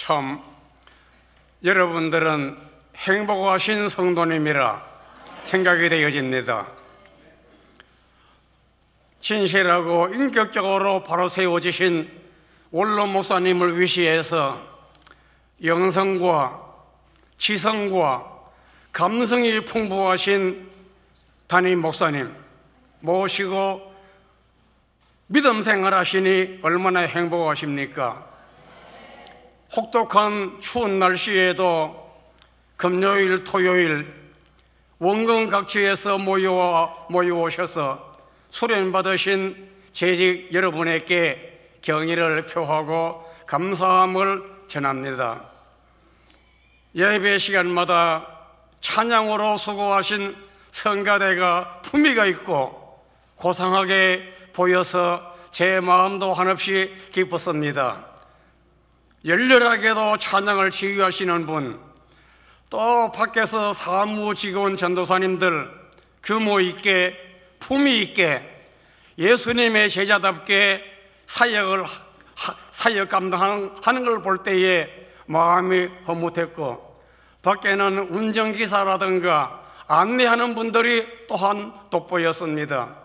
참 여러분들은 행복하신 성도님이라 생각이 되어집니다. 진실하고 인격적으로 바로 세워지신 원로 목사님을 위시해서 영성과 지성과 감성이 풍부하신 담임 목사님 모시고 믿음 생활하시니 얼마나 행복하십니까? 혹독한 추운 날씨에도 금요일, 토요일 원근 각지에서 모여오셔서 수련받으신 재직 여러분에게 경의를 표하고 감사함을 전합니다. 예배 시간마다 찬양으로 수고하신 성가대가 품위가 있고 고상하게 보여서 제 마음도 한없이 기뻤습니다. 열렬하게도 찬양을 지휘하시는 분, 또 밖에서 사무직원 전도사님들 규모 있게 품위 있게 예수님의 제자답게 사역 감당하는 걸 볼 때에 마음이 흐뭇했고, 밖에는 운전기사라든가 안내하는 분들이 또한 돋보였습니다.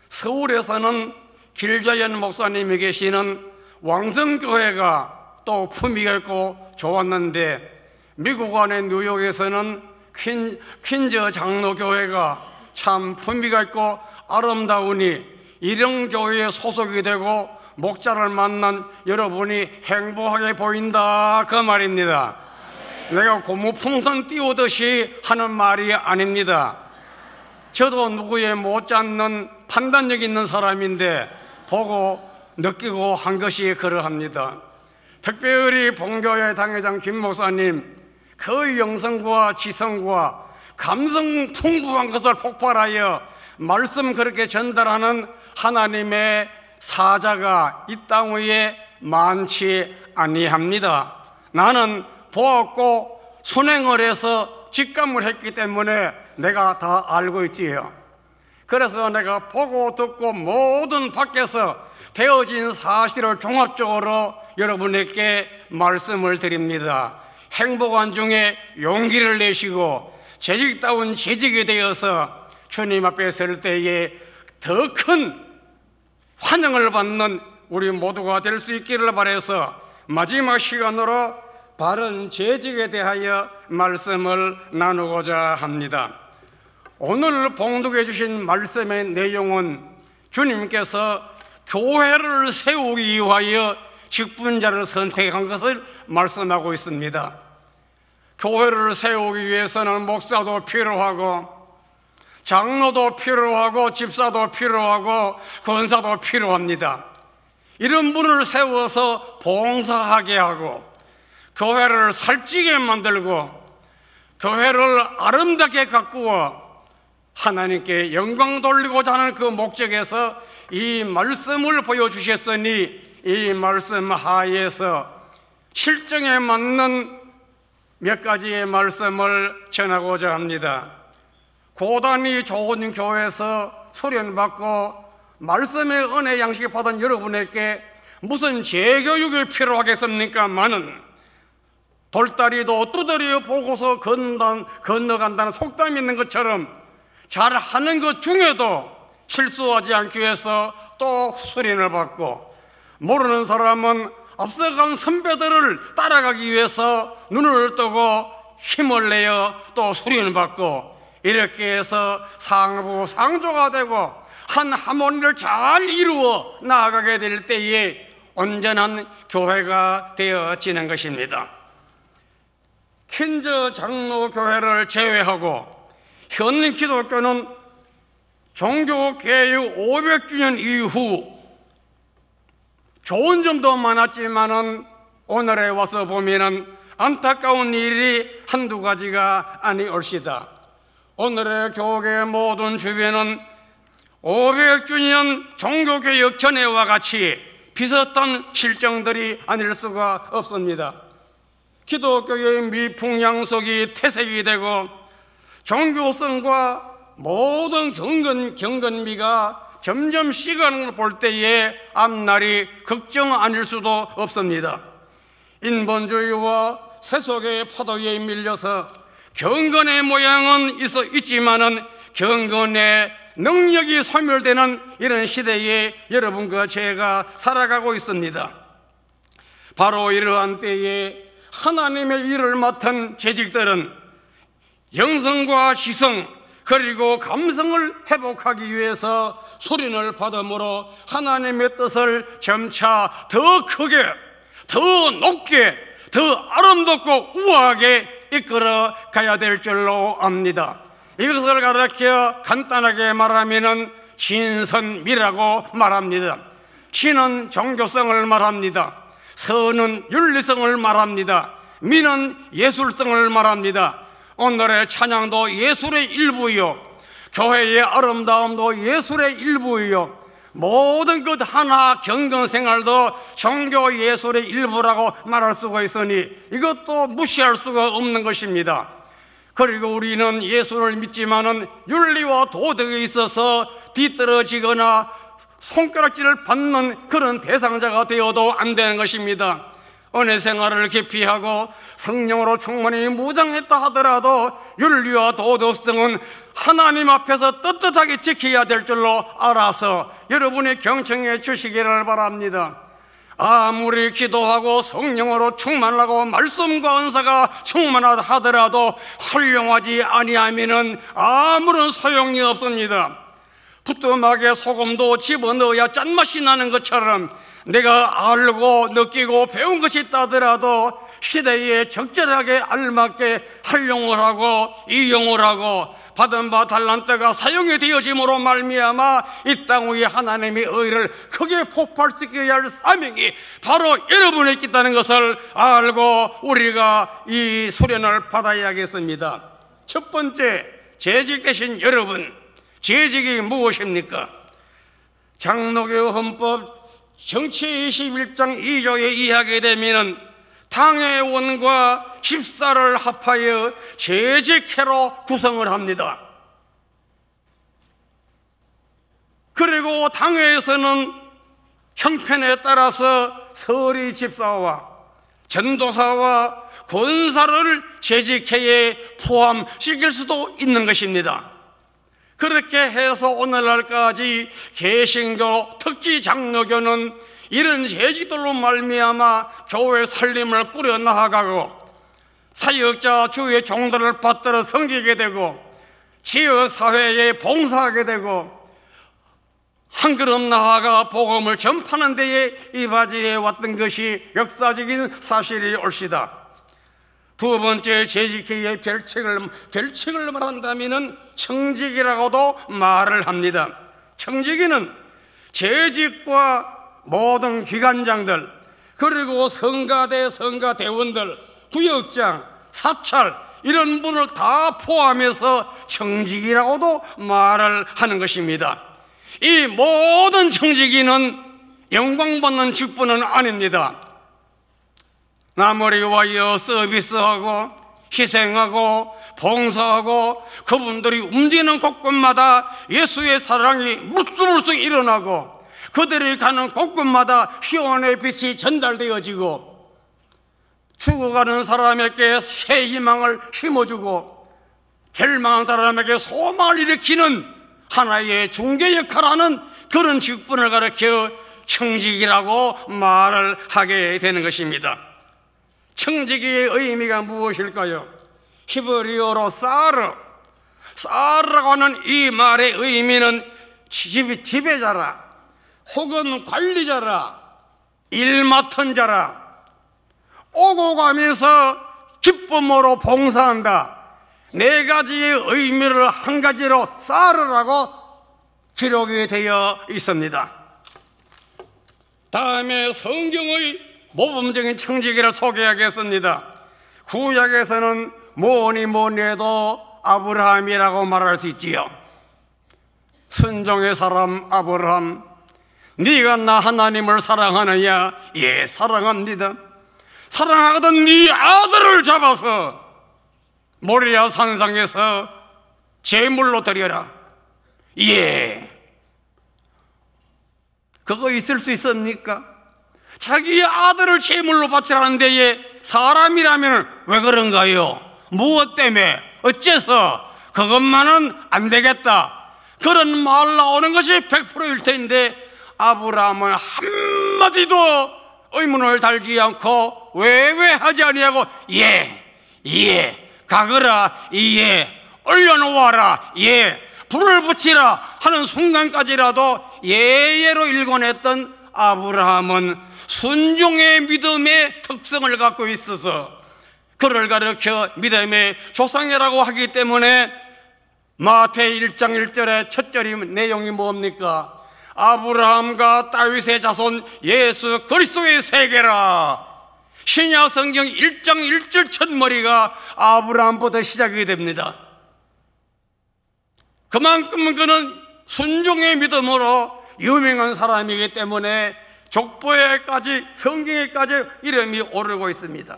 서울에서는 길자연 목사님이 계시는 왕성교회가 또 품위가 있고 좋았는데, 미국 안의 뉴욕에서는 퀸즈 장로교회가 참 품위가 있고 아름다우니 이런 교회에 소속이 되고 목자를 만난 여러분이 행복하게 보인다, 그 말입니다. 내가 고무풍선 띄우듯이 하는 말이 아닙니다. 저도 누구의 못지않는 판단력 있는 사람인데 보고 느끼고 한 것이 그러합니다. 특별히 본교회 당회장 김 목사님, 그 영성과 지성과 감성 풍부한 것을 폭발하여 말씀 그렇게 전달하는 하나님의 사자가 이 땅 위에 많지 아니합니다. 나는 보았고 순행을 해서 직감을 했기 때문에 내가 다 알고 있지요. 그래서 내가 보고 듣고 모든 밖에서 되어진 사실을 종합적으로 여러분에게 말씀을 드립니다. 행복한 중에 용기를 내시고 재직다운 재직이 되어서 주님 앞에 설 때에 더 큰 환영을 받는 우리 모두가 될 수 있기를 바라서 마지막 시간으로 바른 재직에 대하여 말씀을 나누고자 합니다. 오늘 봉독해 주신 말씀의 내용은 주님께서 교회를 세우기 위하여 직분자를 선택한 것을 말씀하고 있습니다. 교회를 세우기 위해서는 목사도 필요하고 장로도 필요하고 집사도 필요하고 권사도 필요합니다. 이런 분을 세워서 봉사하게 하고 교회를 살찌게 만들고 교회를 아름답게 가꾸어 하나님께 영광 돌리고자 하는 그 목적에서 이 말씀을 보여주셨으니 이 말씀 하에서 실정에 맞는 몇 가지의 말씀을 전하고자 합니다. 고단히 좋은 교회에서 수련받고 말씀의 은혜 양식을 받은 여러분에게 무슨 재교육이 필요하겠습니까마는 돌다리도 두드려 보고서 건너간다는 속담이 있는 것처럼 잘하는 것 중에도 실수하지 않기 위해서 또 수련을 받고, 모르는 사람은 앞서간 선배들을 따라가기 위해서 눈을 뜨고 힘을 내어 또 수련을 받고, 이렇게 해서 상부상조가 되고 한 하모니를 잘 이루어 나아가게 될 때에 온전한 교회가 되어지는 것입니다. 퀸즈 장로교회를 제외하고 현 기독교는 종교개혁 500주년 이후 좋은 점도 많았지만은 오늘에 와서 보면은 안타까운 일이 한두 가지가 아니올시다. 오늘의 교계 모든 주변은 500주년 종교개혁 전에와 같이 비슷한 실정들이 아닐 수가 없습니다. 기독교의 미풍양속이 퇴색이 되고 종교성과 모든 경건미가 점점 시간을 볼 때에 앞날이 걱정 아닐 수도 없습니다. 인본주의와 세속의 파도에 밀려서 경건의 모양은 있지만은 경건의 능력이 소멸되는 이런 시대에 여러분과 제가 살아가고 있습니다. 바로 이러한 때에 하나님의 일을 맡은 재직들은 영성과 지성 그리고 감성을 회복하기 위해서 소린을 받음으로 하나님의 뜻을 점차 더 크게, 더 높게, 더 아름답고 우아하게 이끌어 가야 될 줄로 압니다. 이것을 가르쳐 간단하게 말하면 진선미라고 말합니다. 진은 종교성을 말합니다. 선은 윤리성을 말합니다. 미는 예술성을 말합니다. 오늘의 찬양도 예술의 일부이요, 교회의 아름다움도 예술의 일부이요, 모든 것 하나 경건생활도 종교 예술의 일부라고 말할 수가 있으니 이것도 무시할 수가 없는 것입니다. 그리고 우리는 예술을 믿지만은 윤리와 도덕에 있어서 뒤떨어지거나 손가락질을 받는 그런 대상자가 되어도 안 되는 것입니다. 은혜 생활을 깊이 하고 성령으로 충만히 무장했다 하더라도 윤리와 도덕성은 하나님 앞에서 떳떳하게 지켜야 될 줄로 알아서 여러분이 경청해 주시기를 바랍니다. 아무리 기도하고 성령으로 충만하고 말씀과 은사가 충만하다 하더라도 활용하지 아니하면은 아무런 소용이 없습니다. 부뚜막에 소금도 집어넣어야 짠맛이 나는 것처럼 내가 알고 느끼고 배운 것이 있다더라도 시대에 적절하게 알맞게 활용을 하고 이용을 하고 받은 바 달란트가 사용이 되어짐으로 말미암아 이 땅 위에 하나님의 의를 크게 폭발시켜야 할 사명이 바로 여러분에 있다는 것을 알고 우리가 이 수련을 받아야겠습니다. 첫 번째, 재직 되신 여러분, 재직이 무엇입니까? 장로교 헌법 정치 21장 2조에 의하게 되면 당회원과 집사를 합하여 재직회로 구성을 합니다. 그리고 당회에서는 형편에 따라서 서리 집사와 전도사와 권사를 재직회에 포함시킬 수도 있는 것입니다. 그렇게 해서 오늘날까지 개신교, 특히 장로교는 이런 재직들로 말미암아 교회 살림을 꾸려 나아가고 사역자 주의 종들을 받들어 섬기게 되고 지역사회에 봉사하게 되고 한 걸음 나아가 복음을 전파하는 데에 이바지해 왔던 것이 역사적인 사실이 옳시다. 두 번째, 재직회의 별칙을 말한다면 청지기라고도 말을 합니다. 청지기는 재직과 모든 기관장들 그리고 성가대, 성가대원들, 구역장, 사찰 이런 분을 다 포함해서 청지기라고도 말을 하는 것입니다. 이 모든 청지기는 영광받는 직분은 아닙니다. 남을 위하여 서비스하고 희생하고 봉사하고 그분들이 움직이는 곳곳마다 예수의 사랑이 물쑥물쑥 일어나고 그들이 가는 곳곳마다 시온의 빛이 전달되어지고 죽어가는 사람에게 새 희망을 심어주고 절망한 사람에게 소망을 일으키는 하나의 중개 역할하는 그런 직분을 가르쳐 청직이라고 말을 하게 되는 것입니다. 청지기의 의미가 무엇일까요? 히브리어로 사르라고 하는 이 말의 의미는 지배자라 혹은 관리자라, 일 맡은 자라, 오고 가면서 기쁨으로 봉사한다. 네 가지의 의미를 한 가지로 사르라고 기록이 되어 있습니다. 다음에 성경의 모범적인 청지기를 소개하겠습니다. 구약에서는 뭐니 해도 아브라함이라고 말할 수 있지요. 순종의 사람 아브라함, 네가 나 하나님을 사랑하느냐? 예, 사랑합니다. 사랑하던 네 아들을 잡아서 모리아 산상에서 제물로 드려라. 예. 그거 있을 수 있습니까? 자기의 아들을 제물로 바치라는 데에 사람이라면 왜 그런가요? 무엇 때문에? 어째서? 그것만은 안 되겠다, 그런 말 나오는 것이 100%일 텐데 아브라함은 한마디도 의문을 달지 않고 왜 하지 아니하고 가거라, 올려놓아라, 불을 붙이라 하는 순간까지라도 예로 일궈냈던 아브라함은 순종의 믿음의 특성을 갖고 있어서 그를 가르쳐 믿음의 조상이라고 하기 때문에 마태 1장 1절의 첫 절이 내용이 뭡니까? 아브라함과 다윗의 자손 예수 그리스도의 세계라. 신약 성경 1장 1절 첫머리가 아브라함부터 시작이 됩니다. 그만큼 그는 순종의 믿음으로 유명한 사람이기 때문에 족보에까지 성경에까지 이름이 오르고 있습니다.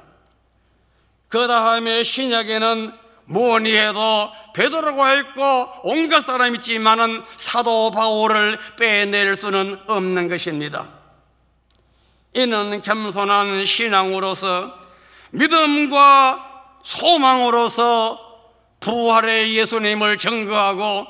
그 다음에 신약에는 뭐니 해도 베드로가 있고 온갖 사람이 있지만은 사도 바울을 빼낼 수는 없는 것입니다. 이는 겸손한 신앙으로서 믿음과 소망으로서 부활의 예수님을 증거하고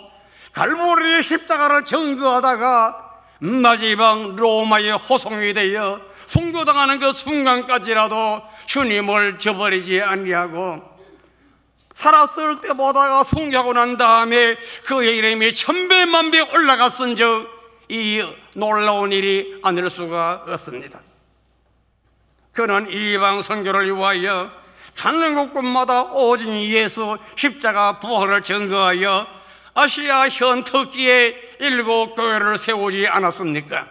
갈보리의 십자가를 증거하다가 마지막 로마의 호송이 되어 순교당하는 그 순간까지라도 주님을 저버리지 아니하고 살았을 때보다가 순교하고 난 다음에 그의 이름이 천배만배 올라갔은즉 이 놀라운 일이 아닐 수가 없습니다. 그는 이방 선교를 위하여 가는 곳곳마다 오직 예수 십자가 부활을 증거하여 아시아 현 터키에 7교회를 세우지 않았습니까?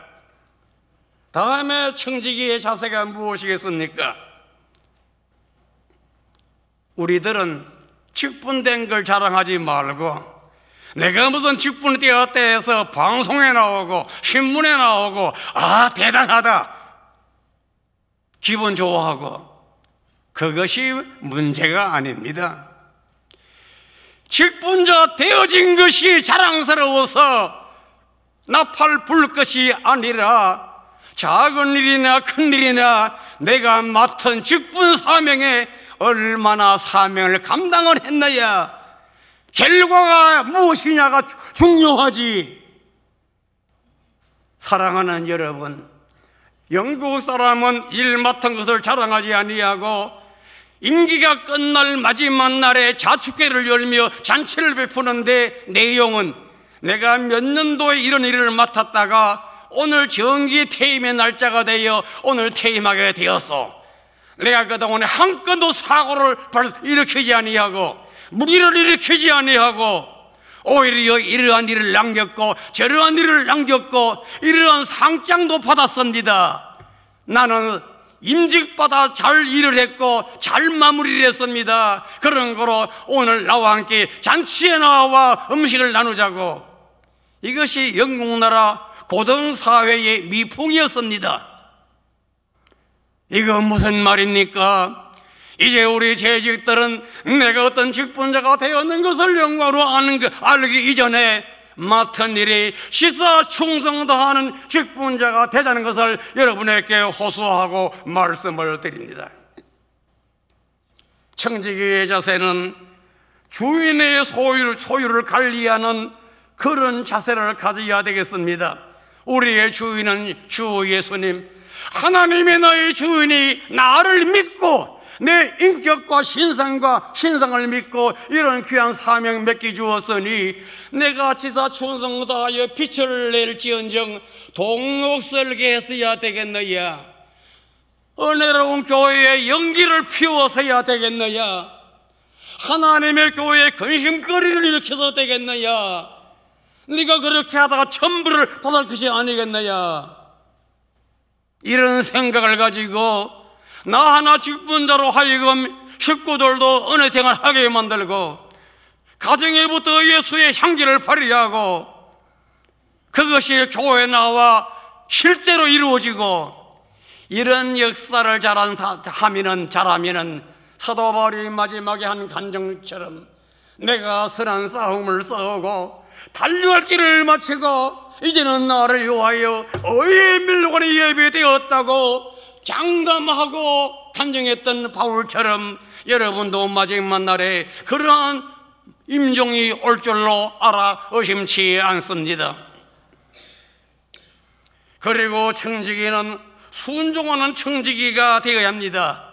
다음에 청지기의 자세가 무엇이겠습니까? 우리들은 직분된 걸 자랑하지 말고 내가 무슨 직분이 되었다 해서 방송에 나오고 신문에 나오고 대단하다 기분 좋아하고, 그것이 문제가 아닙니다. 직분자 되어진 것이 자랑스러워서 나팔 불 것이 아니라 작은 일이나 큰 일이나 내가 맡은 직분 사명에 얼마나 사명을 감당을 했느냐, 결과가 무엇이냐가 중요하지. 사랑하는 여러분, 영국 사람은 일 맡은 것을 자랑하지 아니하고 임기가 끝날 마지막 날에 자축회를 열며 잔치를 베푸는데 내용은 내가 몇 년도에 이런 일을 맡았다가 오늘 정기 퇴임의 날짜가 되어 오늘 퇴임하게 되었어. 내가 그동안에 한 건도 사고를 일으키지 아니하고 무리를 일으키지 아니하고 오히려 이러한 일을 남겼고 저러한 일을 남겼고 이러한 상장도 받았습니다. 나는 임직받아 잘 일을 했고 잘 마무리를 했습니다. 그런 거로 오늘 나와 함께 잔치에 나와 음식을 나누자고. 이것이 영국 나라 고등사회의 미풍이었습니다. 이거 무슨 말입니까? 이제 우리 재직들은 내가 어떤 직분자가 되었는 것을 영광으로 알기 이전에 맡은 일이 시사충성다하는 직분자가 되자는 것을 여러분에게 호소하고 말씀을 드립니다. 청지기의 자세는 주인의 소유를 관리하는 그런 자세를 가져야 되겠습니다. 우리의 주인은 주 예수님, 하나님의 나의 주인이 나를 믿고 내 인격과 신상을 믿고 이런 귀한 사명 맡겨 주었으니 내가 지사 충성 다하여 빛을 낼지언정 동록설계 했어야 되겠느냐, 은혜로운 교회에 연기를 피워서야 되겠느냐, 하나님의 교회에 근심거리를 일으켜서 되겠느냐, 네가 그렇게 하다가 천부를 닫을 것이 아니겠느냐. 이런 생각을 가지고 나 하나 직분자로 하여금 식구들도 은혜 생활하게 만들고 가정에부터 예수의 향기를 발휘하고 그것이 교회에 나와 실제로 이루어지고, 이런 역사를 잘하면은 사도 바울이 마지막에 한 간증처럼 내가 선한 싸움을 싸우고 달려갈 길을 마치고 이제는 나를 위하여 의의 밀고의 예비되었다고 장담하고 간증했던 바울처럼 여러분도 마지막 날에 그러한 임종이 올 줄로 알아 의심치 않습니다. 그리고 청지기는 순종하는 청지기가 되어야 합니다.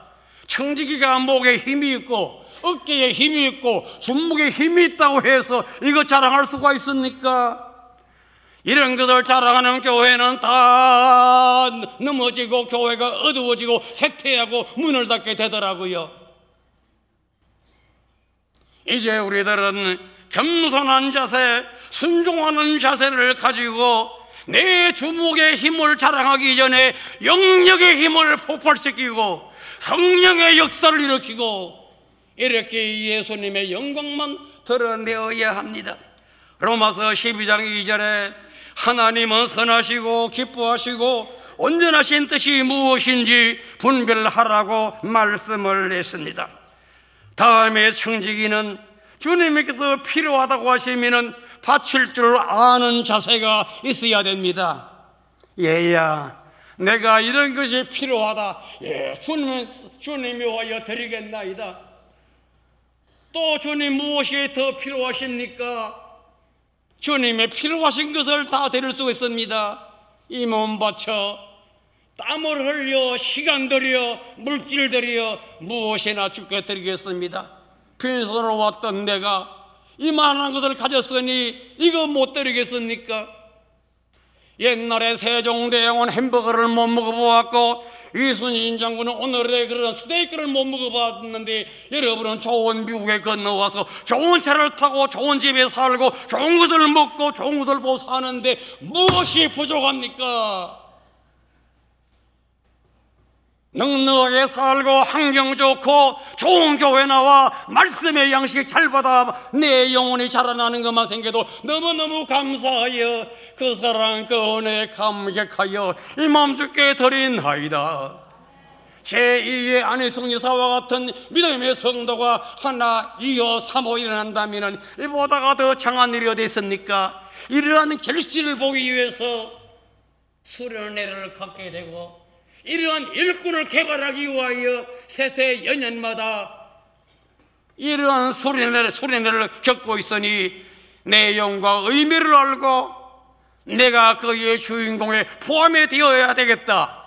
청지기가 목에 힘이 있고 어깨에 힘이 있고 주먹에 힘이 있다고 해서 이거 자랑할 수가 있습니까? 이런 것을 자랑하는 교회는 다 넘어지고 교회가 어두워지고 쇠퇴하고 문을 닫게 되더라고요. 이제 우리들은 겸손한 자세, 순종하는 자세를 가지고 내 주목의 힘을 자랑하기 전에 영역의 힘을 폭발시키고 성령의 역사를 일으키고 이렇게 예수님의 영광만 드러내어야 합니다. 로마서 12장 2절에 하나님은 선하시고 기뻐하시고 온전하신 뜻이 무엇인지 분별하라고 말씀을 했습니다. 다음에 청지기는 주님께서 필요하다고 하시면 바칠 줄 아는 자세가 있어야 됩니다. 얘야, 내가 이런 것이 필요하다. 예, 주님이 와여 드리겠나이다. 또 주님 무엇이 더 필요하십니까? 주님의 필요하신 것을 다 드릴 수 있습니다. 이 몸 바쳐 땀을 흘려 시간 들여 물질 들여 무엇이나 주께 드리겠습니다. 빈손으로 왔던 내가 이만한 것을 가졌으니 이거 못 드리겠습니까? 옛날에 세종대왕은 햄버거를 못 먹어보았고 이순신 장군은 오늘의 그런 스테이크를 못 먹어봤는데 여러분은 좋은 미국에 건너와서 좋은 차를 타고 좋은 집에 살고 좋은 것을 먹고 좋은 것을 보고 사는데 무엇이 부족합니까? 넉넉하게 살고 환경 좋고 좋은 교회 나와 말씀의 양식 잘 받아 내 영혼이 자라나는 것만 생겨도 너무너무 감사하여 그 사랑 그 은혜에 감격하여 이 몸 주께 드린하이다. 제2의 안희성 여사와 같은 믿음의 성도가 하나, 이어, 삼호 일어난다면 이보다가 더 장한 일이 어디 있습니까? 이러한 결실을 보기 위해서 수련회를 갖게 되고 이러한 일꾼을 개발하기 위하여 세세 연년마다 이러한 수련회를 겪고 있으니 내 영과 의미를 알고 내가 그의 주인공에 포함이 되어야 되겠다.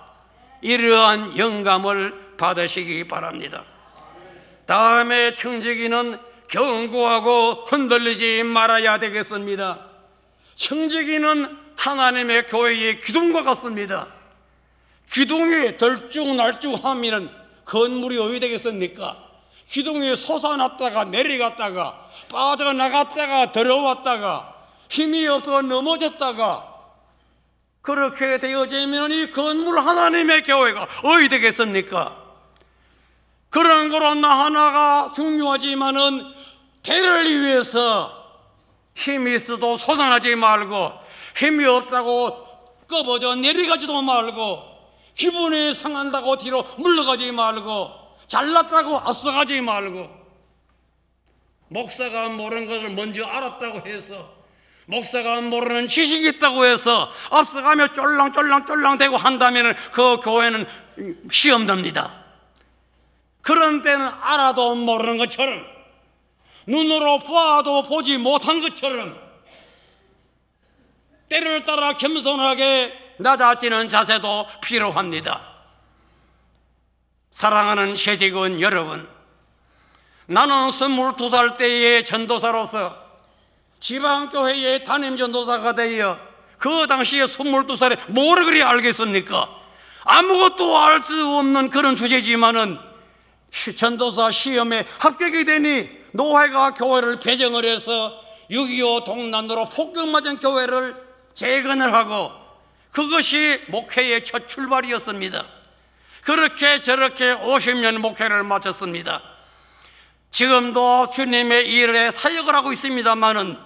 이러한 영감을 받으시기 바랍니다. 다음에 청지기는 견고하고 흔들리지 말아야 되겠습니다. 청지기는 하나님의 교회의 기둥과 같습니다. 기둥이 덜쭉날쭉하면 건물이 어디 되겠습니까? 기둥이 솟아났다가 내려갔다가 빠져나갔다가 들어왔다가 힘이 없어 넘어졌다가 그렇게 되어지면 이 건물 하나님의 교회가 어디 되겠습니까? 그런 거로 하나가 중요하지만은 대를 위해서 힘이 있어도 솟아나지 말고 힘이 없다고 꺼버져 내려가지도 말고 기분이 상한다고 뒤로 물러가지 말고 잘났다고 앞서가지 말고 목사가 모르는 것을 먼저 알았다고 해서 목사가 모르는 지식이 있다고 해서 앞서가며 쫄랑대고 한다면 그 교회는 시험됩니다. 그런 때는 알아도 모르는 것처럼 눈으로 봐도 보지 못한 것처럼 때를 따라 겸손하게 낮아지는 자세도 필요합니다. 사랑하는 새직원 여러분, 나는 22살 때의 전도사로서 지방교회의 담임전도사가 되어 그 당시에 22살에 뭘 그리 알겠습니까? 아무것도 알 수 없는 그런 주제지만은 전도사 시험에 합격이 되니 노회가 교회를 배정을 해서 6.25 동란으로 폭격맞은 교회를 재건을 하고 그것이 목회의 첫 출발이었습니다. 그렇게 저렇게 50년 목회를 마쳤습니다. 지금도 주님의 일에 사역을 하고 있습니다만은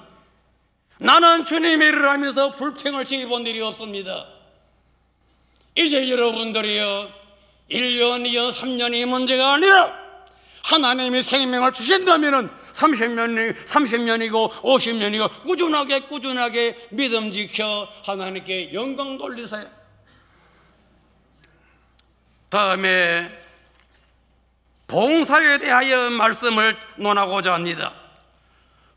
나는 주님의 일을 하면서 불평을 지어본 일이 없습니다. 이제 여러분들이요 1년, 2년, 3년이 문제가 아니라 하나님이 생명을 주신다면 30년이고 50년이고 꾸준하게 믿음 지켜 하나님께 영광 돌리세요. 다음에 봉사에 대하여 말씀을 논하고자 합니다.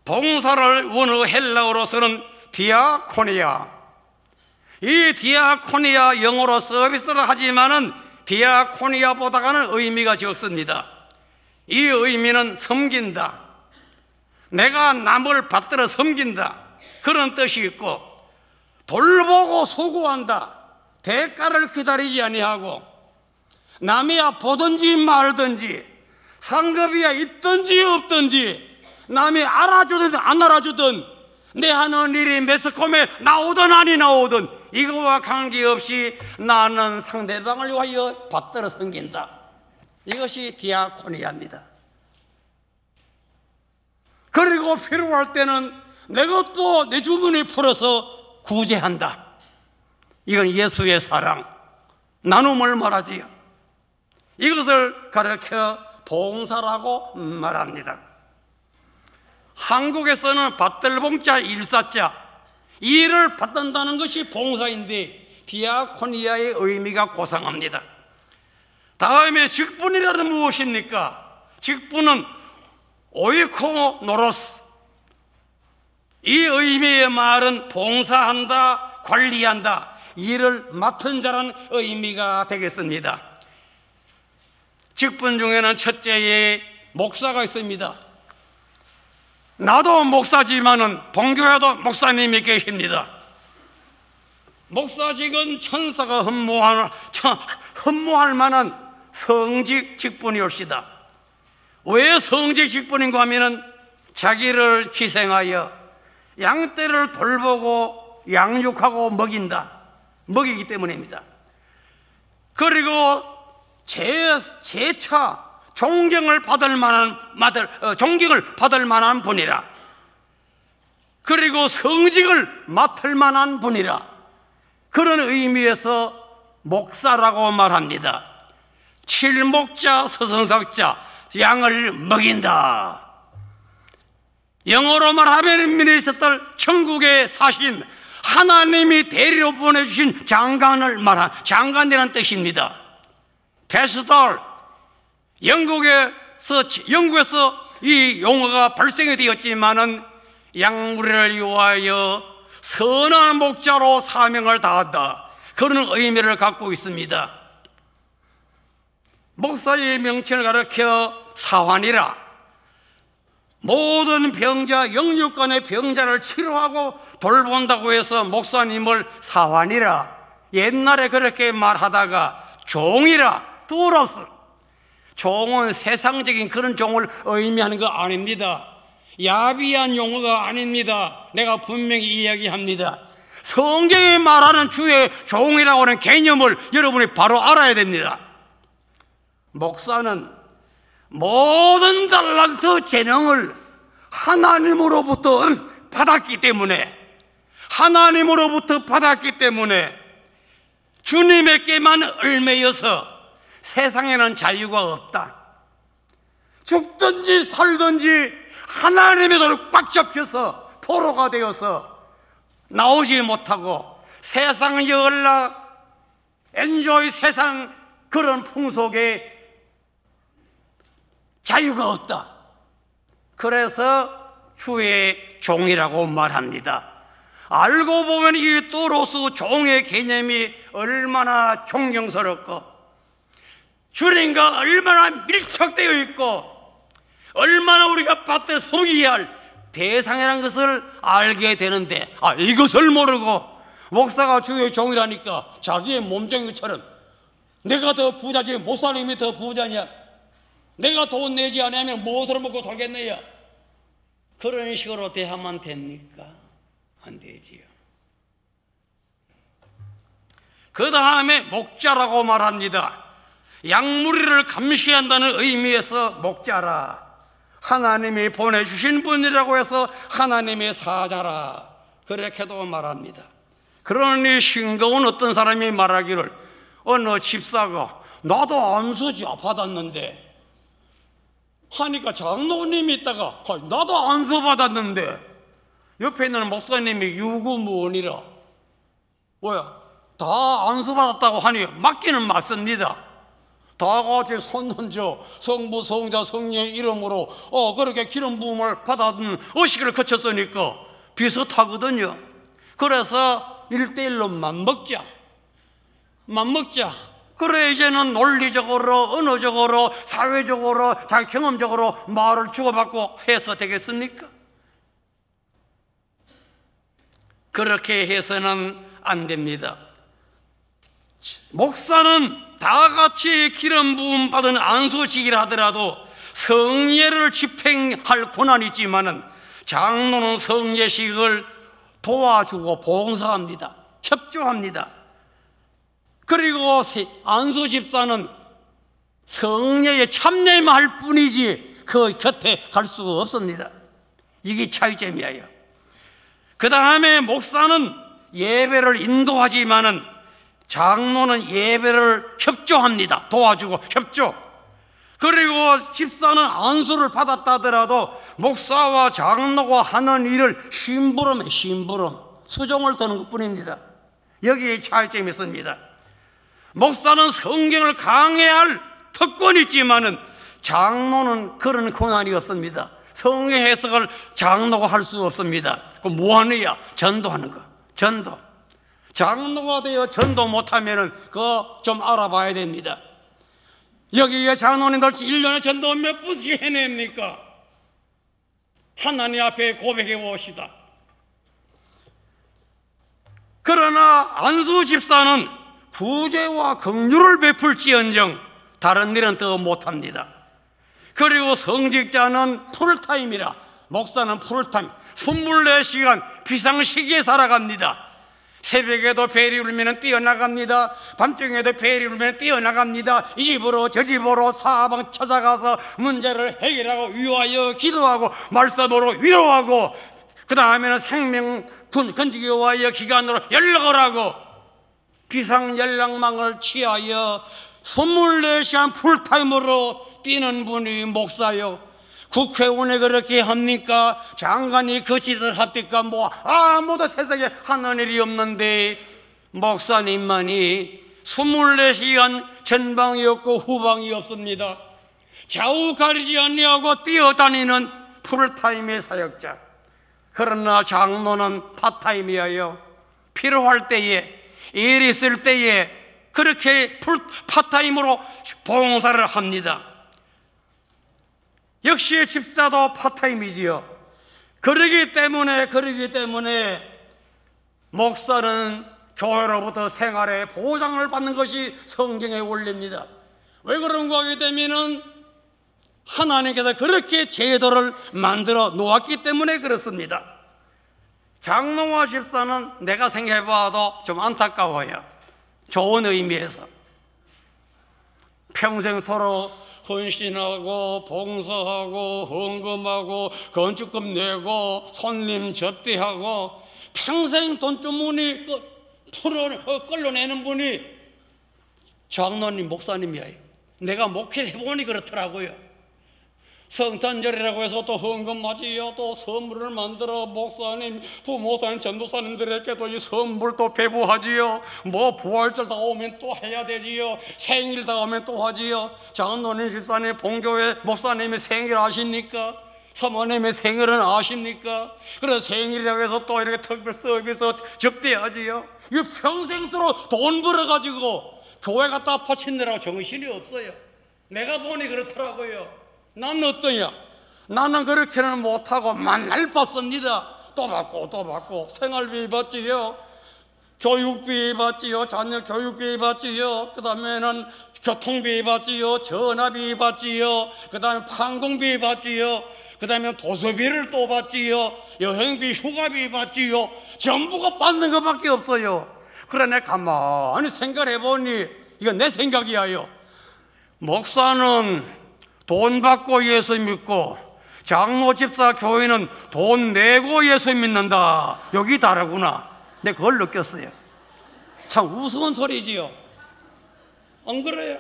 봉사를 원어 헬라어로서는 디아코니아, 이 디아코니아 영어로 서비스를 하지만은 디아코니아보다는 의미가 적습니다. 이 의미는 섬긴다, 내가 남을 받들어 섬긴다, 그런 뜻이 있고, 돌보고 수고한다, 대가를 기다리지 아니하고, 남이야 보든지 말든지, 상급이야 있든지 없든지, 남이 알아주든 안 알아주든, 내 하는 일이 매스컴에 나오든 아니 나오든 이거와 관계없이 나는 상대방을 위하여 받들어 섬긴다. 이것이 디아코니아입니다. 그리고 필요할 때는 내 것도 내 주문을 풀어서 구제한다. 이건 예수의 사랑, 나눔을 말하지요. 이것을 가르쳐 봉사라고 말합니다. 한국에서는 받들봉자 일사자, 일을 받든다는 것이 봉사인데 디아코니아의 의미가 고상합니다. 다음에 직분이라는 무엇입니까? 직분은 오이코노로스, 이 의미의 말은 봉사한다, 관리한다, 일을 맡은 자라는 의미가 되겠습니다. 직분 중에는 첫째에 목사가 있습니다. 나도 목사지만은 본교회도 목사님이 계십니다. 목사직은 천사가 흠모할 만한 성직 직분이옵시다. 왜 성직 직분인가 하면은 자기를 희생하여 양떼를 돌보고 양육하고 먹이기 때문입니다. 그리고 재차 존경을 받을 만한 분이라, 그리고 성직을 맡을 만한 분이라, 그런 의미에서 목사라고 말합니다. 칠목자 서성석자, 양을 먹인다. 영어로 말하면 미니스터, 천국에 사신 하나님이 데리러 보내주신 장관이라는 뜻입니다. 패스tor, 영국에서 이 용어가 발생이 되었지만은 양무리를 위하여 선한 목자로 사명을 다한다, 그런 의미를 갖고 있습니다. 목사의 명칭을 가리켜 사환이라, 모든 병자, 영육간의 병자를 치료하고 돌본다고 해서 목사님을 사환이라, 옛날에 그렇게 말하다가 종이라, 뚜러스, 종은 세상적인 그런 종을 의미하는 거 아닙니다. 야비한 용어가 아닙니다. 내가 분명히 이야기합니다. 성경이 말하는 주의 종이라고 하는 개념을 여러분이 바로 알아야 됩니다. 목사는 모든 달란트 재능을 하나님으로부터 받았기 때문에 주님에게만 얽매여서 세상에는 자유가 없다. 죽든지 살든지 하나님의 손을 꽉 잡혀서 포로가 되어서 나오지 못하고 세상 연락, 엔조이 세상 그런 풍속에 자유가 없다. 그래서 주의 종이라고 말합니다. 알고 보면 이 뚜로스 종의 개념이 얼마나 존경스럽고 주님과 얼마나 밀착되어 있고 얼마나 우리가 받들어 섬기어야 할 대상이라는 것을 알게 되는데, 이것을 모르고 목사가 주의 종이라니까 자기의 몸뚱이처럼 내가 더 부자지 목사님이 더 부자냐, 내가 돈 내지 않으면 무엇으로 먹고 살겠느냐, 그런 식으로 대하면 됩니까? 안 되지요. 그 다음에 목자라고 말합니다. 양무리를 감시한다는 의미에서 목자라, 하나님이 보내주신 분이라고 해서 하나님의 사자라, 그렇게도 말합니다. 그러니 싱거운 어떤 사람이 말하기를, 어느 집사가 나도 안수지 받았는데 하니까 장로님이 있다가 나도 안수 받았는데 옆에 있는 목사님이 유구무원이라, 뭐야 다 안수 받았다고 하니 맞기는 맞습니다. 다 같이 손 얹어 성부, 성자, 성령의 이름으로 그렇게 기름 부음을 받은 의식을 거쳤으니까 비슷하거든요. 그래서 1대1로 맘먹자. 그래 이제는 논리적으로, 언어적으로, 사회적으로, 자기 경험적으로 말을 주고받고 해서 되겠습니까? 그렇게 해서는 안 됩니다. 목사는 다 같이 기름 부음 받은 안수식이라 하더라도 성례를 집행할 권한이 있지만은 장로는 성례식을 도와주고 봉사합니다. 협조합니다. 그리고 안수 집사는 성례에 참여할 뿐이지 그 곁에 갈 수가 없습니다. 이게 차이점이에요. 그 다음에 목사는 예배를 인도하지만은 장로는 예배를 협조합니다. 도와주고 협조. 그리고 집사는 안수를 받았다 하더라도 목사와 장로가 하는 일을 심부름해, 수종을 드는 것뿐입니다. 여기에 차이점이 있습니다. 목사는 성경을 강해할 특권이 있지만은 장로는 그런 권한이 없습니다. 성경 해석을 장로가 할 수 없습니다. 그 뭐 하느냐? 전도하는 거. 전도. 장로가 되어 전도 못하면은 그거 좀 알아봐야 됩니다. 여기에 장로님들 1년에 전도 몇 분씩 해냅니까? 하나님 앞에 고백해 봅시다. 그러나 안수 집사는 구제와 긍휼을 베풀지언정 다른 일은 더 못합니다. 그리고 성직자는 풀타임이라, 목사는 풀타임 24시간 비상시기에 살아갑니다. 새벽에도 벨이 울면 뛰어나갑니다. 밤중에도 벨이 울면 뛰어나갑니다. 이 집으로 저 집으로 사방 찾아가서 문제를 해결하고 위하여 기도하고 말씀으로 위로하고 그 다음에는 생명 건지기 위하여 기관으로 연락을 하고 비상연락망을 취하여 24시간 풀타임으로 뛰는 분이 목사요. 국회의원이 그렇게 합니까? 장관이 그 짓을 합니까? 뭐 아무도 세상에 하는 일이 없는데 목사님만이 24시간 전방이 없고 후방이 없습니다. 좌우 가리지 아니하고 뛰어다니는 풀타임의 사역자. 그러나 장로는 파타임이에요. 필요할 때에, 일 있을 때에 그렇게 파타임으로 봉사를 합니다. 역시 집사도 파타임이지요. 그러기 때문에 목사는 교회로부터 생활에 보장을 받는 것이 성경의 원리입니다. 왜 그런가 하게 되면은 하나님께서 그렇게 제도를 만들어 놓았기 때문에 그렇습니다. 장로와 집사는 내가 생각해봐도 좀 안타까워요. 좋은 의미에서 평생토록 헌신하고 봉사하고 헌금하고 건축금 내고 손님 접대하고 평생 돈주머니 끌어내는 분이 장로님, 목사님이에요. 내가 목회를 해보니 그렇더라고요. 성탄절이라고 해서 또 헌금 맞이요, 또 선물을 만들어 목사님, 부모사님, 전도사님들에게도 이 선물도 배부하지요. 뭐 부활절 다 오면 또 해야 되지요. 생일 다 오면 또 하지요. 장로님, 집사님, 본교회 목사님의 생일 아십니까? 사모님의 생일은 아십니까? 그래서 생일이라고 해서 또 이렇게 특별 서비스 접대하지요. 이거 평생도록 돈 벌어가지고 교회 갖다 바치느라고 정신이 없어요. 내가 보니 그렇더라고요. 나는 어떠냐? 나는 그렇게는 못하고 만날 받습니다. 또 받고 생활비 받지요, 교육비 받지요, 자녀 교육비 받지요, 그 다음에는 교통비 받지요, 전화비 받지요, 그 다음에 항공비 받지요, 그 다음에 도서비를 또 받지요, 여행비, 휴가비 받지요. 전부가 받는 것밖에 없어요. 그러네 가만히 생각해보니 이건 내 생각이야요. 목사는 돈 받고 예수 믿고 장로, 집사, 교회는 돈 내고 예수 믿는다. 여기 다르구나. 내가 그걸 느꼈어요. 참 우스운 소리지요. 안 그래요?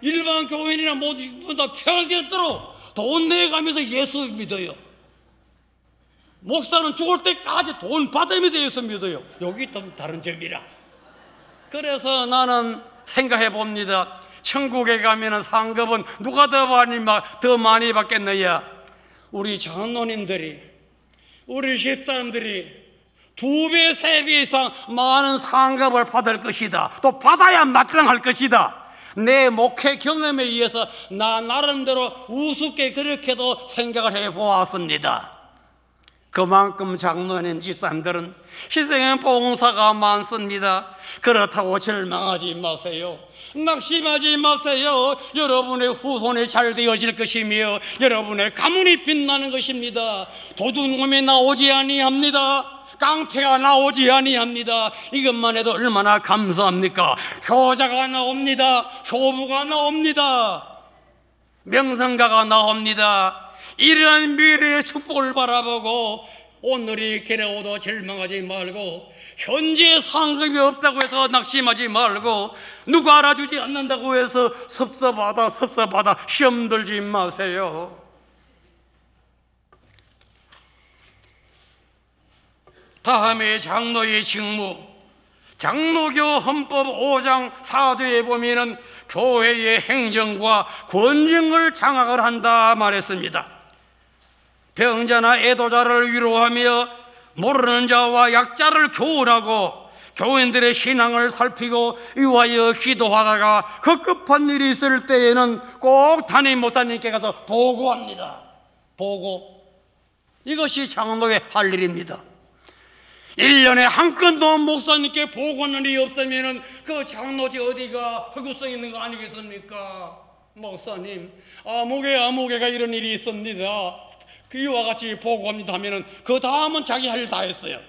일반 교인이나 모두 다 평생도록 돈 내가면서 예수 믿어요. 목사는 죽을 때까지 돈 받으면서 예수 믿어요. 여기 좀 다른 점이라. 그래서 나는 생각해 봅니다. 천국에 가면 상급은 누가 더 많이 받겠느냐? 우리 장로님들이, 우리 집사람들이 2배, 3배 이상 많은 상급을 받을 것이다. 또 받아야 마땅할 것이다. 내 목회 경험에 의해서 나 나름대로 우습게 그렇게도 생각을 해보았습니다. 그만큼 장로님 집사님들은 희생의 봉사가 많습니다. 그렇다고 절망하지 마세요. 낙심하지 마세요. 여러분의 후손이 잘 되어질 것이며 여러분의 가문이 빛나는 것입니다. 도둑놈이 나오지 아니합니다. 깡패가 나오지 아니합니다. 이것만 해도 얼마나 감사합니까? 효자가 나옵니다. 효부가 나옵니다. 명성가가 나옵니다. 이러한 미래의 축복을 바라보고 오늘이 괴로워도 절망하지 말고, 현재 상급이 없다고 해서 낙심하지 말고, 누가 알아주지 않는다고 해서 섭섭하다 시험 들지 마세요. 다음에 장로의 직무, 장로교 헌법 5장 4조에 보면은 교회의 행정과 권정을 장악을 한다 말했습니다. 병자나 애도자를 위로하며 모르는 자와 약자를 교훈하고 교인들의 신앙을 살피고 위하여 기도하다가 급급한 일이 있을 때에는 꼭 담임 목사님께 가서 보고합니다. 보고. 이것이 장로의 할 일입니다. 1년에 한 건도 목사님께 보고하는 일이 없으면 그 장로지 어디가 허구성 있는 거 아니겠습니까? 목사님, 아무개가 이런 일이 있습니다. 그와 같이 보고합니다 하면은 그 다음은 자기 할 일 다 했어요.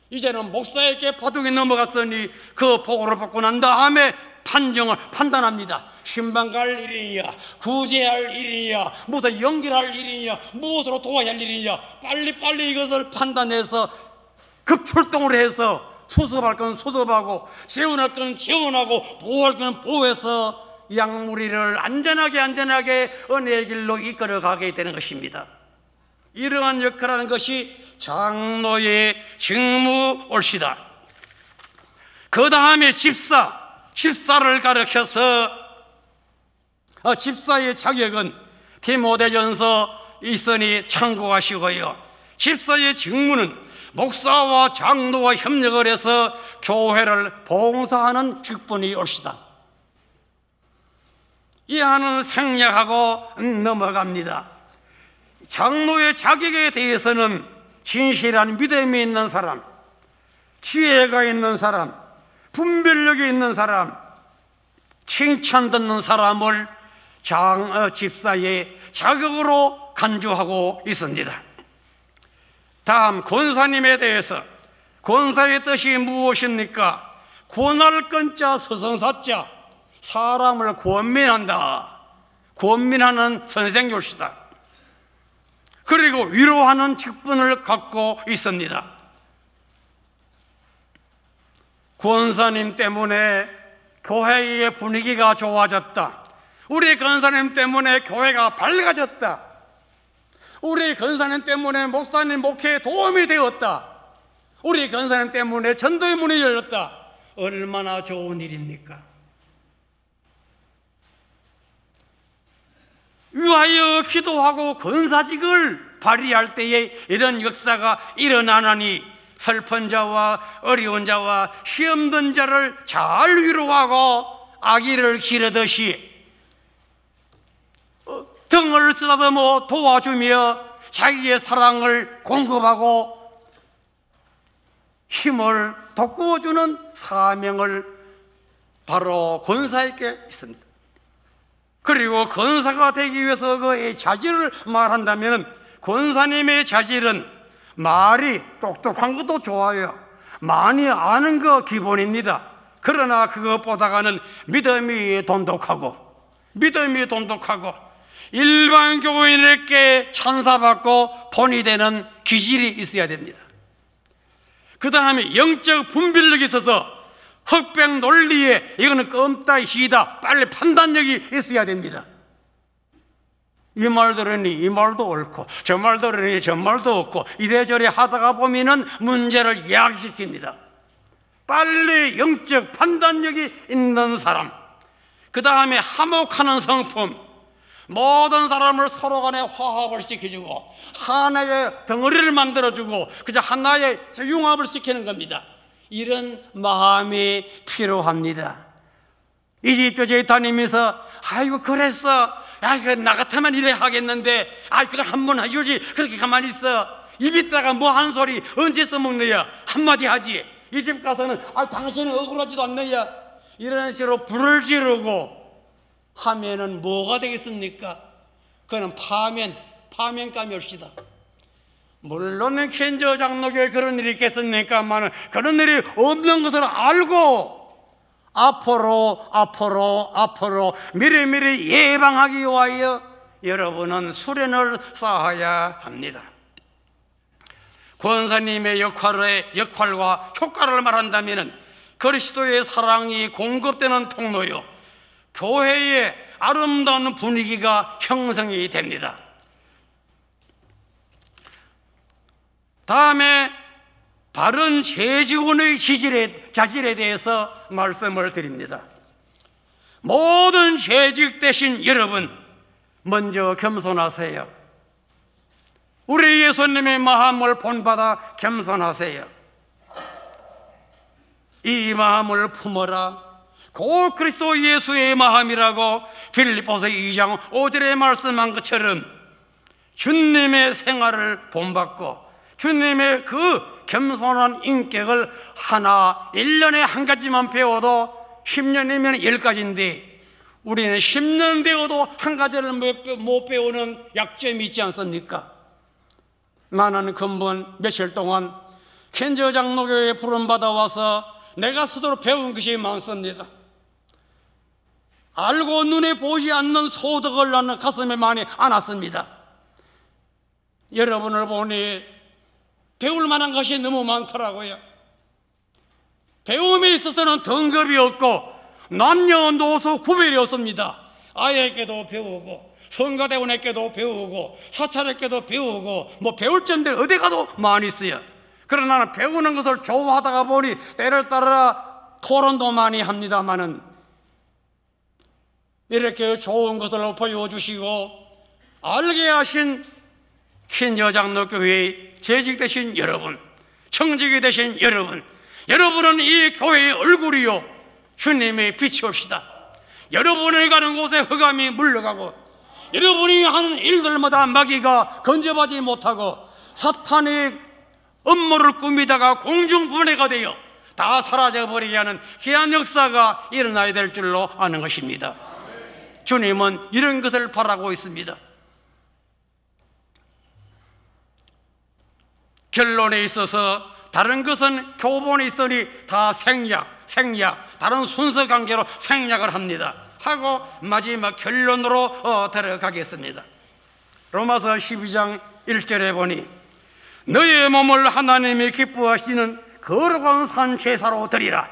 이제는 목사에게 바둑이 넘어갔으니 그 보고를 받고 난 다음에 판단합니다. 신방 갈 일이냐, 구제할 일이냐, 무슨 연결할 일이냐, 무엇으로 도와야 할 일이냐, 빨리 이것을 판단해서 급출동을 해서 수습할 건 수습하고 재운할 건 재운하고 보호할 건 보호해서 양무리를 안전하게 은혜의 길로 이끌어가게 되는 것입니다. 이러한 역할하는 것이 장로의 직무올시다. 그 다음에 집사를 가르쳐서 집사의 자격은 디모데전서 있으니 참고하시고요. 집사의 직무는 목사와 장로와 협력을 해서 교회를 봉사하는 직분이 옳시다. 이하는 생략하고 넘어갑니다. 장로의 자격에 대해서는 진실한 믿음이 있는 사람, 지혜가 있는 사람, 분별력이 있는 사람, 칭찬 듣는 사람을 집사의 자격으로 간주하고 있습니다. 다음 권사님에 대해서, 권사의 뜻이 무엇입니까? 권할 건자 서성사자, 사람을 권면한다. 권면하는 선생교시다. 그리고 위로하는 직분을 갖고 있습니다. 권사님 때문에 교회의 분위기가 좋아졌다. 우리 권사님 때문에 교회가 밝아졌다. 우리 권사님 때문에 목사님 목회에 도움이 되었다. 우리 권사님 때문에 전도의 문이 열렸다. 얼마나 좋은 일입니까? 위하여 기도하고 권사직을 발휘할 때에 이런 역사가 일어나느니 슬픈 자와 어려운 자와 시험 든 자를 잘 위로하고 아기를 기르듯이 등을 쓰다듬어 도와주며 자기의 사랑을 공급하고 힘을 돋구어주는 사명을 바로 권사에게 있습니다. 그리고 권사가 되기 위해서 그의 자질을 말한다면 권사님의 자질은 말이 똑똑한 것도 좋아요. 많이 아는 거 기본입니다. 그러나 그것보다는 믿음이 돈독하고 일반 교인에게 찬사받고 본이 되는 기질이 있어야 됩니다. 그 다음에 영적 분별력이 있어서 흑백 논리에 이거는 껌따 희다 빨리 판단력이 있어야 됩니다. 이 말 들으니 이 말도 옳고 저 말 들으니 저 말도 옳고 이래저래 하다가 보면은 문제를 야기시킵니다. 빨리 영적 판단력이 있는 사람, 그 다음에 화목하는 성품, 모든 사람을 서로 간에 화합을 시켜주고 하나의 덩어리를 만들어주고 그저 하나의 융합을 시키는 겁니다. 이런 마음이 필요합니다. 이집트에 다니면서 아이고 그랬어, 나 같으면 이래 하겠는데 그걸 한번 해주지, 그렇게 가만히 있어, 입 있다가 뭐 하는 소리 언제 써먹느냐, 한마디 하지. 이 집 가서는 당신은 억울하지도 않느냐, 이런 식으로 불을 지르고 하면은 뭐가 되겠습니까? 그는 파면감이 옵시다. 물론 켄저 장로교에 그런 일이 있겠습니까만 그런 일이 없는 것을 알고 앞으로 미리미리 예방하기 위하여 여러분은 수련을 쌓아야 합니다. 권사님의 역할과 효과를 말한다면 그리스도의 사랑이 공급되는 통로요, 교회의 아름다운 분위기가 형성이 됩니다. 다음에 바른 재직원의 자질에 대해서 말씀을 드립니다. 모든 재직 되신 여러분, 먼저 겸손하세요. 우리 예수님의 마음을 본받아 겸손하세요. 이 마음을 품어라. 곧 그리스도 예수의 마음이라고 빌립보서 2장 5절에 말씀한 것처럼 주님의 생활을 본받고 주님의 그 겸손한 인격을 1년에 한 가지만 배워도 10년이면 10가지인데 우리는 10년 배워도 한 가지를 못 배우는 약점이 있지 않습니까? 나는 근본 며칠 동안 켄저 장로교회에 부름받아 와서 내가 스스로 배운 것이 많습니다. 알고 눈에 보이지 않는 소득을 나는 가슴에 많이 안았습니다. 여러분을 보니 배울 만한 것이 너무 많더라고요. 배움에 있어서는 등급이 없고 남녀노소 구별이 없습니다. 아이에게도 배우고 성가대원에게도 배우고 사찰에게도 배우고 배울 점들 어디 가도 많이 있어요. 그러나 나는 배우는 것을 좋아하다가 보니 때를 따라 토론도 많이 합니다마는 이렇게 좋은 것을 보여주시고 알게 하신 켄저 장로교회의 재직되신 여러분, 청직이 되신 여러분, 여러분은 이 교회의 얼굴이요 주님의 빛이옵시다. 여러분이 가는 곳에 흑암이 물러가고 여러분이 하는 일들마다 마귀가 건져하지 못하고 사탄이 음모를 꾸미다가 공중분해가 되어 다 사라져버리게 하는 귀한 역사가 일어나야 될 줄로 아는 것입니다. 주님은 이런 것을 바라고 있습니다. 결론에 있어서 다른 것은 교본에 있으니 다 생략, 다른 순서 관계로 생략을 합니다. 하고 마지막 결론으로 들어가겠습니다. 로마서 12장 1절에 보니 너의 몸을 하나님이 기뻐하시는 거룩한 산 제사로 드리라.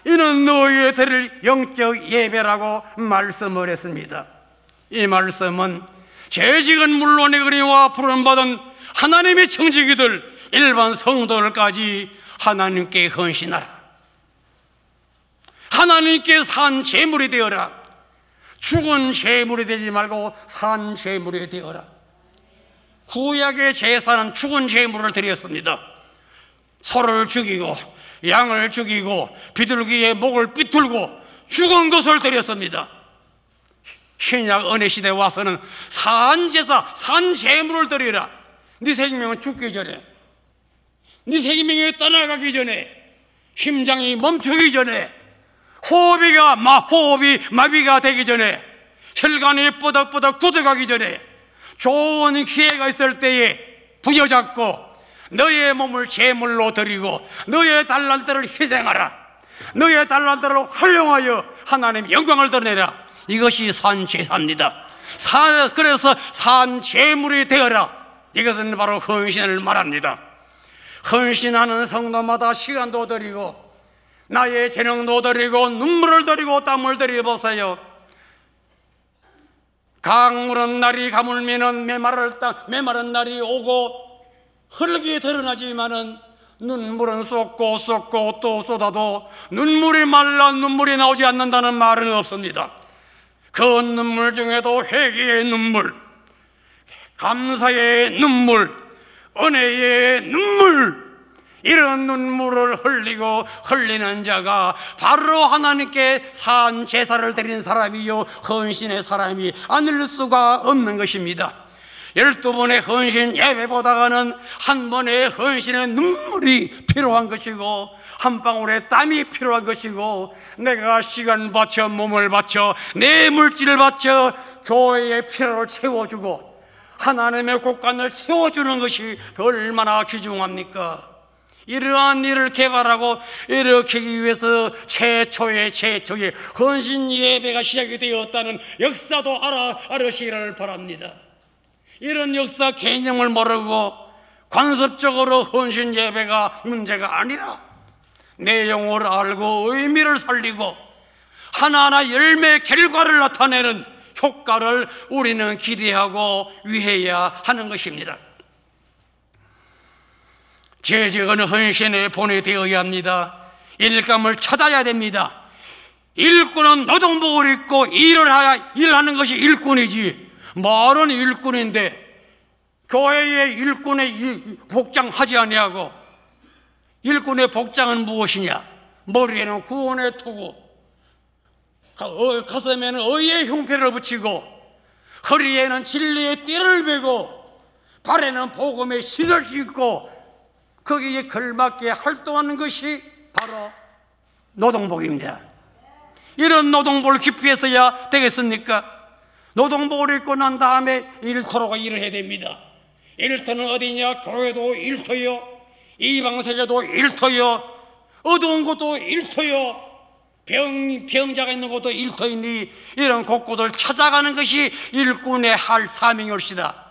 이는 너희의 드릴 영적 예배라고 말씀을 했습니다. 이 말씀은 재직은 물론이거니와 부름받은 하나님의 청지기들 일반 성도들까지 하나님께 헌신하라. 하나님께 산 제물이 되어라. 죽은 제물이 되지 말고 산 제물이 되어라. 구약의 제사는 죽은 제물을 드렸습니다. 소를 죽이고 양을 죽이고 비둘기의 목을 비틀고 죽은 것을 드렸습니다. 신약 은혜 시대에 와서는 산 제사, 산 제물을 드리라. 네 생명은 죽기 전에, 네 생명이 떠나가기 전에, 심장이 멈추기 전에, 호흡이 마비가 되기 전에, 혈관이 뻐덕뻐덕 굳어가기 전에 좋은 기회가 있을 때에 부여잡고 너의 몸을 제물로 드리고 너의 달란트를 희생하라. 너의 달란트를 활용하여 하나님 영광을 드러내라. 이것이 산 제사입니다. 그래서 산 제물이 되어라. 이것은 바로 헌신을 말합니다. 헌신하는 성도마다 시간도 드리고 나의 재능도 드리고 눈물을 드리고 땀을 드려보세요. 강물은 날이 가물면은 메마른 날이 오고 흙이 드러나지만은 눈물은 쏟고 또 쏟아도 눈물이 말라 눈물이 나오지 않는다는 말은 없습니다. 그 눈물 중에도 회개의 눈물, 감사의 눈물, 은혜의 눈물, 이런 눈물을 흘리고 흘리는 자가 바로 하나님께 산 제사를 드린 사람이요 헌신의 사람이 아닐 수가 없는 것입니다. 12번의 헌신 예배보다는 한 번의 헌신의 눈물이 필요한 것이고 한 방울의 땀이 필요한 것이고 내가 시간 바쳐 몸을 바쳐 내 물질을 바쳐 교회의 필요를 채워주고 하나님의 곳간을 채워주는 것이 얼마나 귀중합니까? 이러한 일을 개발하고 일으키기 위해서 최초의 헌신 예배가 시작이 되었다는 역사도 알으시기를 바랍니다. 이런 역사 개념을 모르고 관습적으로 헌신 예배가 문제가 아니라 내용을 알고 의미를 살리고 하나하나 열매 결과를 나타내는 효과를 우리는 기대하고 위해야 하는 것입니다. 재직은 헌신에 보내되어야 합니다. 일감을 찾아야 됩니다. 일꾼은 노동복을 입고 일하는 것이 일꾼이지, 말은 일꾼인데 교회의 일꾼의 복장 하지 아니하고, 일꾼의 복장은 무엇이냐? 머리에는 구원의 투구, 가슴에는 의의 흉패를 붙이고, 허리에는 진리의 띠를 베고, 발에는 복음의 신을 신고, 거기에 걸맞게 활동하는 것이 바로 노동복입니다. 이런 노동복을 기피해서야 되겠습니까? 노동복을 입고 난 다음에 일터로가 일을 해야 됩니다. 일터는 어디냐? 교회도 일터요, 이방세계도 일터요, 어두운 곳도 일터요, 병자가 있는 곳도 일터이니 이런 곳곳을 찾아가는 것이 일꾼의 할 사명일시다.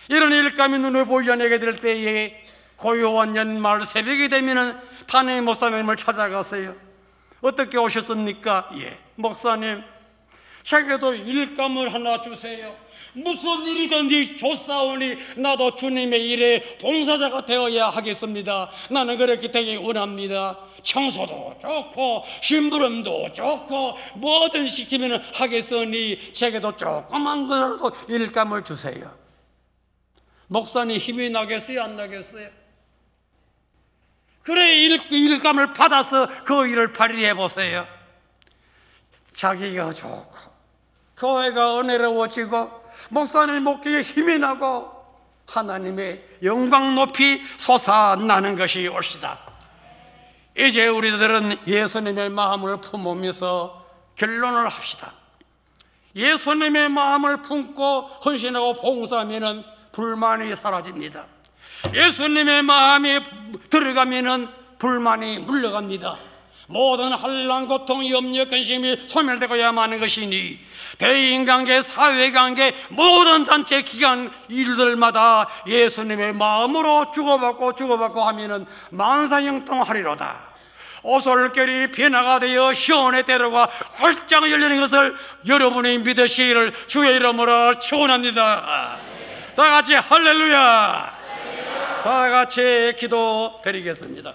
이런 일감이 눈에 보이지 않게 될 때에 고요한 연말 새벽이 되면은 담임 목사님을 찾아가세요. 어떻게 오셨습니까? 목사님, 제게도 일감을 하나 주세요. 무슨 일이든지 좋사오니 나도 주님의 일에 봉사자가 되어야 하겠습니다. 나는 그렇게 되기 원합니다. 청소도 좋고 심부름도 좋고 뭐든 시키면 하겠으니 제게도 조그만 거라도 일감을 주세요. 목사님 힘이 나겠어요? 안 나겠어요? 그래, 일감을 받아서 그 일을 발휘해 보세요. 자기가 좋고 교회가 은혜로워지고 목사님 목회에 힘이 나고 하나님의 영광 높이 솟아나는 것이 옳시다. 이제 우리들은 예수님의 마음을 품으면서 결론을 합시다. 예수님의 마음을 품고 헌신하고 봉사하면 불만이 사라집니다. 예수님의 마음이 들어가면 불만이 물러갑니다. 모든 환난, 고통, 염려, 근심이 소멸되고야만 하는 것이니 대인관계, 사회관계, 모든 단체, 기관, 일들마다 예수님의 마음으로 주고받고 하면은 만사형통하리로다. 오솔결이 변화가 되어 시온의 때로가 활짝 열리는 것을 여러분이 믿으시기를 주의 이름으로 축원합니다. 다 같이 할렐루야. 다 같이 기도 드리겠습니다.